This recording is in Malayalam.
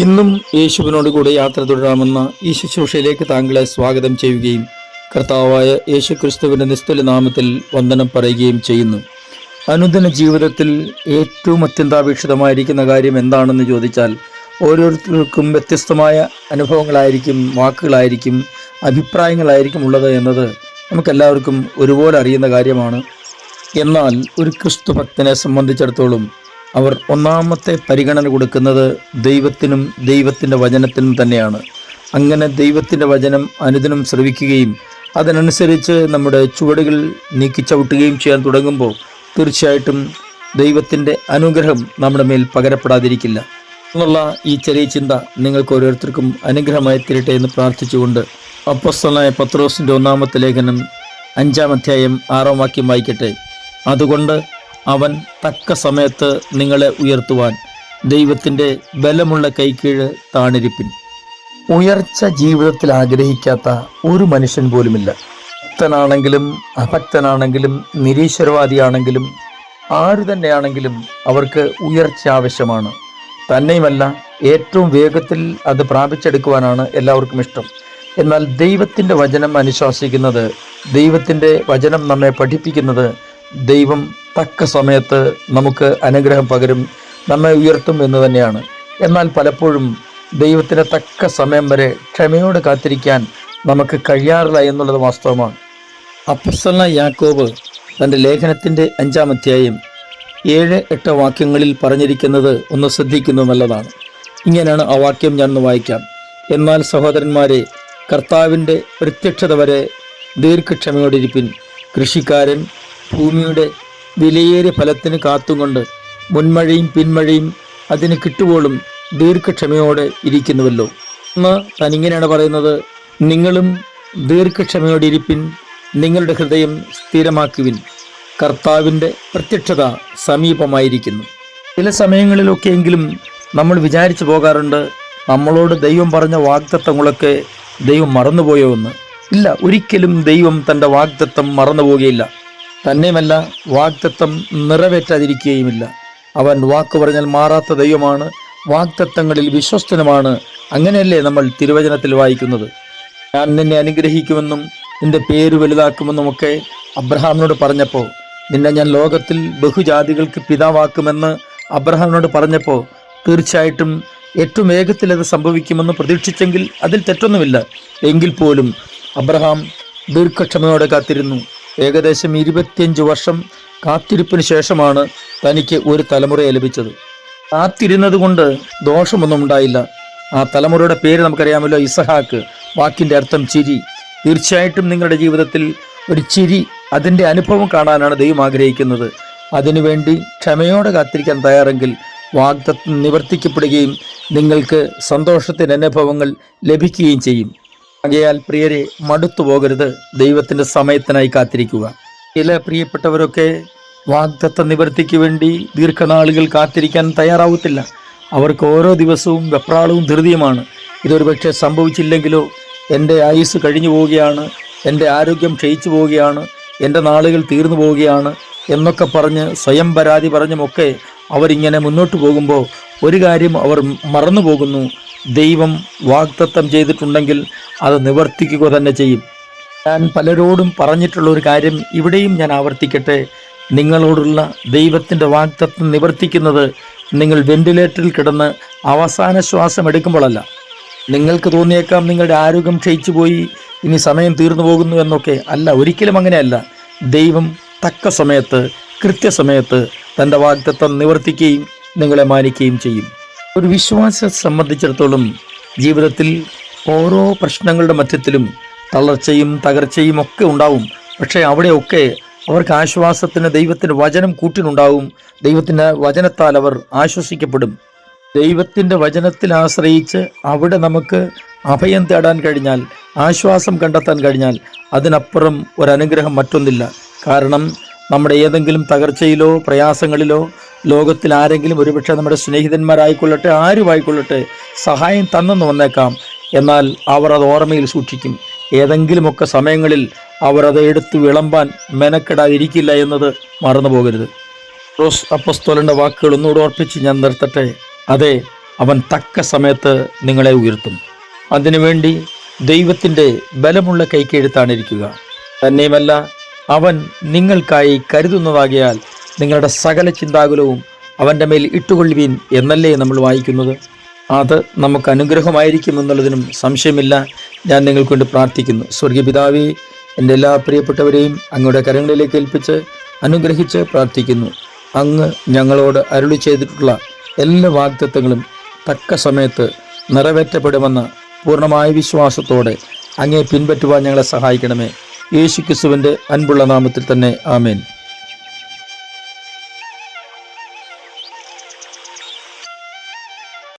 ഇന്നും യേശുവിനോട് കൂടെ യാത്ര തുടരാമെന്ന ഈ ശുശ്രൂഷയിലേക്ക് താങ്കളെ സ്വാഗതം ചെയ്യുകയും കർത്താവായ യേശു ക്രിസ്തുവിൻ്റെ നിസ്തുല നാമത്തിൽ വന്ദനം പറയുകയും ചെയ്യുന്നു. അനുദിന ജീവിതത്തിൽ ഏറ്റവും അത്യന്താപേക്ഷിതമായിരിക്കുന്ന കാര്യം എന്താണെന്ന് ചോദിച്ചാൽ ഓരോരുത്തർക്കും വ്യത്യസ്തമായ അനുഭവങ്ങളായിരിക്കും, വാക്കുകളായിരിക്കും, അഭിപ്രായങ്ങളായിരിക്കും ഉള്ളത് എന്നത് നമുക്കെല്ലാവർക്കും ഒരുപോലെ അറിയുന്ന കാര്യമാണ്. എന്നാൽ ഒരു ക്രിസ്തു ഭക്തനെ സംബന്ധിച്ചിടത്തോളം അവർ ഒന്നാമത്തെ പരിഗണന കൊടുക്കുന്നത് ദൈവത്തിനും ദൈവത്തിൻ്റെ വചനത്തിനും തന്നെയാണ്. അങ്ങനെ ദൈവത്തിൻ്റെ വചനം അനുദിനം ശ്രവിക്കുകയും അതിനനുസരിച്ച് നമ്മുടെ ചുവടുകൾ നീക്കിച്ചവിട്ടുകയും ചെയ്യാൻ തുടങ്ങുമ്പോൾ തീർച്ചയായിട്ടും ദൈവത്തിൻ്റെ അനുഗ്രഹം നമ്മുടെ മേൽ പകരപ്പെടാതിരിക്കില്ല എന്നുള്ള ഈ ചെറിയ ചിന്ത നിങ്ങൾക്ക് ഓരോരുത്തർക്കും അനുഗ്രഹമായി തീരട്ടെ എന്ന് പ്രാർത്ഥിച്ചുകൊണ്ട് അപ്പോസ്തലനായ പത്രോസിൻ്റെ 1-ാമത്തെ ലേഖനം 5-ാം അധ്യായം 6-ാം വാക്യം വായിക്കട്ടെ. അതുകൊണ്ട് അവൻ തക്ക സമയത്ത് നിങ്ങളെ ഉയർത്തുവാൻ ദൈവത്തിൻ്റെ ബലമുള്ള കൈക്കീഴ് താണിരിപ്പിൻ. ഉയർച്ച ജീവിതത്തിൽ ആഗ്രഹിക്കാത്ത ഒരു മനുഷ്യൻ പോലുമില്ല. ഭക്തനാണെങ്കിലും അഭക്തനാണെങ്കിലും നിരീശ്വരവാദിയാണെങ്കിലും ആരു തന്നെയാണെങ്കിലും അവർക്ക് ഉയർച്ച ആവശ്യമാണ്. തന്നെയുമല്ല, ഏറ്റവും വേഗത്തിൽ അത് പ്രാപിച്ചെടുക്കുവാനാണ് എല്ലാവർക്കും ഇഷ്ടം. എന്നാൽ ദൈവത്തിൻ്റെ വചനം അനുശാസിക്കുന്നത്, ദൈവത്തിൻ്റെ വചനം നമ്മെ പഠിപ്പിക്കുന്നത് ദൈവം തക്ക സമയത്ത് നമുക്ക് അനുഗ്രഹം പകരും, നമ്മെ ഉയർത്തും എന്ന് തന്നെയാണ്. എന്നാൽ പലപ്പോഴും ദൈവത്തിന് തക്ക സമയം വരെ ക്ഷമയോടെ കാത്തിരിക്കാൻ നമുക്ക് കഴിയാറില്ല എന്നുള്ളത് വാസ്തവമാണ്. അപ്പോസ്തലനായ യാക്കോബ് തൻ്റെ ലേഖനത്തിൻ്റെ 5-ാം അധ്യായം 7-8 വാക്യങ്ങളിൽ പറഞ്ഞിരിക്കുന്നത് ഒന്ന് ശ്രദ്ധിക്കുന്നത് നല്ലതാണ്. ഇങ്ങനെയാണ് ആ വാക്യം ഞാനൊന്ന് വായിക്കാം. എന്നാൽ സഹോദരന്മാരെ, കർത്താവിൻ്റെ പ്രത്യക്ഷത വരെ ദീർഘക്ഷമയോടിരിപ്പിൻ. കൃഷിക്കാരൻ ഭൂമിയുടെ വിലയേറിയ ഫലത്തിന് കാത്തുകൊണ്ട് മുൻമഴയും പിന്മഴയും അതിന് കിട്ടുവോളും ദീർഘക്ഷമയോടെ ഇരിക്കുന്നുവല്ലോ എന്ന് താൻ ഇങ്ങനെയാണ് പറയുന്നത്. നിങ്ങളും ദീർഘക്ഷമയോടെ ഇരിപ്പിൻ, നിങ്ങളുടെ ഹൃദയം സ്ഥിരമാക്കുവിൻ, കർത്താവിൻ്റെ പ്രത്യക്ഷത സമീപമായിരിക്കുന്നു. ചില സമയങ്ങളിലൊക്കെയെങ്കിലും നമ്മൾ വിചാരിച്ചു പോകാറുണ്ട്, നമ്മളോട് ദൈവം പറഞ്ഞ വാഗ്ദത്തങ്ങളൊക്കെ ദൈവം മറന്നുപോയോ എന്ന്. ഇല്ല, ഒരിക്കലും ദൈവം തൻ്റെ വാഗ്ദത്തം മറന്നുപോകുകയില്ല. തന്നെയുമല്ല, വാഗ്ദത്തം നിറവേറ്റാതിരിക്കുകയുമില്ല. അവൻ വാക്ക് പറഞ്ഞാൽ മാറാത്ത ദൈവമാണ്, വാഗ്ദത്തങ്ങളിൽ വിശ്വസ്തനുമാണ്. അങ്ങനെയല്ലേ നമ്മൾ തിരുവചനത്തിൽ വായിക്കുന്നത്. ഞാൻ നിന്നെ അനുഗ്രഹിക്കുമെന്നും നിന്റെ പേര് വലുതാക്കുമെന്നുമൊക്കെ അബ്രഹാമിനോട് പറഞ്ഞപ്പോൾ, നിന്നെ ഞാൻ ലോകത്തിൽ ബഹുജാതികൾക്ക് പിതാവാക്കുമെന്ന് അബ്രഹാമിനോട് പറഞ്ഞപ്പോൾ തീർച്ചയായിട്ടും ഏറ്റവും വേഗത്തിൽ അത് സംഭവിക്കുമെന്ന് പ്രതീക്ഷിച്ചെങ്കിൽ അതിൽ തെറ്റൊന്നുമില്ല. എങ്കിൽ പോലും അബ്രഹാം ദീർഘക്ഷമയോടെ കാത്തിരുന്നു. ഏകദേശം 25 വർഷം കാത്തിരിപ്പിന് ശേഷമാണ് തനിക്ക് ഒരു തലമുറയെ ലഭിച്ചത്. കാത്തിരുന്നത് കൊണ്ട് ദോഷമൊന്നും ഉണ്ടായില്ല. ആ തലമുറയുടെ പേര് നമുക്കറിയാമല്ലോ, ഇസഹാക്ക്. വാക്കിൻ്റെ അർത്ഥം ചിരി. തീർച്ചയായിട്ടും നിങ്ങളുടെ ജീവിതത്തിൽ ഒരു ചിരി, അതിൻ്റെ അനുഭവം കാണാനാണ് ദൈവം ആഗ്രഹിക്കുന്നത്. അതിനുവേണ്ടി ക്ഷമയോടെ കാത്തിരിക്കാൻ തയ്യാറെങ്കിൽ വാഗ്ദത്തം നിവർത്തിക്കപ്പെടുകയും നിങ്ങൾക്ക് സന്തോഷത്തിൻ്റെ അനുഭവങ്ങൾ ലഭിക്കുകയും ചെയ്യും. ആകയാൽ പ്രിയരെ, മടുത്തു പോകരുത്, ദൈവത്തിൻ്റെ സമയത്തിനായി കാത്തിരിക്കുക. ചില പ്രിയപ്പെട്ടവരൊക്കെ വാഗ്ദത്ത നിവർത്തിക്ക് വേണ്ടി ദീർഘനാളുകൾ കാത്തിരിക്കാൻ തയ്യാറാവത്തില്ല. അവർക്ക് ഓരോ ദിവസവും വെപ്രാളവും ധൃതിയുമാണ്. ഇതൊരു പക്ഷേ സംഭവിച്ചില്ലെങ്കിലോ, എൻ്റെ ആയുസ് കഴിഞ്ഞു പോവുകയാണ്, എൻ്റെ ആരോഗ്യം ക്ഷയിച്ചു പോവുകയാണ്, എൻ്റെ നാളുകൾ തീർന്നു പോവുകയാണ് എന്നൊക്കെ പറഞ്ഞ് സ്വയം പരാതി പറഞ്ഞുമൊക്കെ അവരിങ്ങനെ മുന്നോട്ട് പോകുമ്പോൾ ഒരു കാര്യം അവർ മറന്നു പോകുന്നു. ദൈവം വാഗ്ദത്തം ചെയ്തിട്ടുണ്ടെങ്കിൽ അത് നിവർത്തിക്കുക തന്നെ ചെയ്യും. ഞാൻ പലരോടും പറഞ്ഞിട്ടുള്ള ഒരു കാര്യം ഇവിടെയും ഞാൻ ആവർത്തിക്കട്ടെ. നിങ്ങളോടുള്ള ദൈവത്തിൻ്റെ വാഗ്ദത്തം നിവർത്തിക്കുന്നത് നിങ്ങൾ വെന്റിലേറ്ററിൽ കിടന്ന് അവസാന ശ്വാസം എടുക്കുമ്പോഴല്ല. നിങ്ങൾക്ക് തോന്നിയേക്കാം നിങ്ങളുടെ ആരോഗ്യം ക്ഷയിച്ചു പോയി, ഇനി സമയം തീർന്നു പോകുന്നു എന്നൊക്കെ. അല്ല, ഒരിക്കലും അങ്ങനെയല്ല. ദൈവം തക്ക സമയത്ത്, കൃത്യസമയത്ത് തൻ്റെ വാഗ്ദത്തം നിവർത്തിക്കുകയും നിങ്ങളെ മാനിക്കുകയും ചെയ്യും. ഒരു വിശ്വാസിയെ സംബന്ധിച്ചിടത്തോളം ജീവിതത്തിൽ ഓരോ പ്രശ്നങ്ങളുടെ മധ്യത്തിലും തളർച്ചയും തകർച്ചയും ഒക്കെ ഉണ്ടാവും. പക്ഷേ അവിടെയൊക്കെ അവർക്ക് ആശ്വാസത്തിന് ദൈവത്തിൻ്റെ വചനം കൂട്ടിനുണ്ടാവും. ദൈവത്തിൻ്റെ വചനത്താൽ അവർ ആശ്വസിക്കപ്പെടും. ദൈവത്തിൻ്റെ വചനത്തിൽ ആശ്രയിച്ച് അവിടെ നമുക്ക് അഭയം തേടാൻ കഴിഞ്ഞാൽ, ആശ്വാസം കണ്ടെത്താൻ കഴിഞ്ഞാൽ അതിനപ്പുറം ഒരനുഗ്രഹം മറ്റൊന്നില്ല. കാരണം നമ്മുടെ ഏതെങ്കിലും തകർച്ചയിലോ പ്രയാസങ്ങളിലോ ലോകത്തിൽ ആരെങ്കിലും, ഒരുപക്ഷെ നമ്മുടെ സ്നേഹിതന്മാരായിക്കൊള്ളട്ടെ, ആരുമായിക്കൊള്ളട്ടെ, സഹായം തന്നെന്ന് വന്നേക്കാം. എന്നാൽ അവർ അത് ഓർമ്മയിൽ സൂക്ഷിക്കും. ഏതെങ്കിലുമൊക്കെ സമയങ്ങളിൽ അവർ അത് എടുത്ത് വിളമ്പാൻ മെനക്കെടാതിരിക്കില്ല എന്നത് മറന്നു പോകരുത്. അപ്പോസ്തലന്റെ വാക്കുകൾ ഒന്നുകൂടെ ഓർപ്പിച്ച് ഞാൻ നിർത്തട്ടെ. അതെ, അവൻ തക്ക സമയത്ത് നിങ്ങളെ ഉയർത്തും. അതിനുവേണ്ടി ദൈവത്തിൻ്റെ ബലമുള്ള കൈക്കെഴുത്താണിരിക്കുക. തന്നെയുമല്ല, അവൻ നിങ്ങൾക്കായി കരുതുന്നതാകയാൽ നിങ്ങളുടെ സകല ചിന്താകുലവും അവൻ്റെ മേൽ ഇട്ടുകൊള്ളുവീൻ എന്നല്ലേ നമ്മൾ വായിക്കുന്നത്. അത് നമുക്ക് അനുഗ്രഹമായിരിക്കും എന്നുള്ളതിനും സംശയമില്ല. ഞാൻ നിങ്ങൾക്ക് വേണ്ടി പ്രാർത്ഥിക്കുന്നു. സ്വർഗീയ പിതാവേ, എൻ്റെ എല്ലാ പ്രിയപ്പെട്ടവരെയും അങ്ങയുടെ കരങ്ങളിലേക്ക് ഏൽപ്പിച്ച് അനുഗ്രഹിച്ച് പ്രാർത്ഥിക്കുന്നു. അങ്ങ് ഞങ്ങളോട് അരുളി ചെയ്തിട്ടുള്ള എല്ലാ വാഗ്ദത്തങ്ങളും തക്ക സമയത്ത് നിറവേറ്റപ്പെടുമെന്ന പൂർണ്ണമായ വിശ്വാസത്തോടെ അങ്ങേ പിൻപറ്റുവാൻ ഞങ്ങളെ സഹായിക്കണമേ. യേശുക്രിസ്തുവിൻ്റെ അൻപുള്ള നാമത്തിൽ തന്നെ ആമേൻ.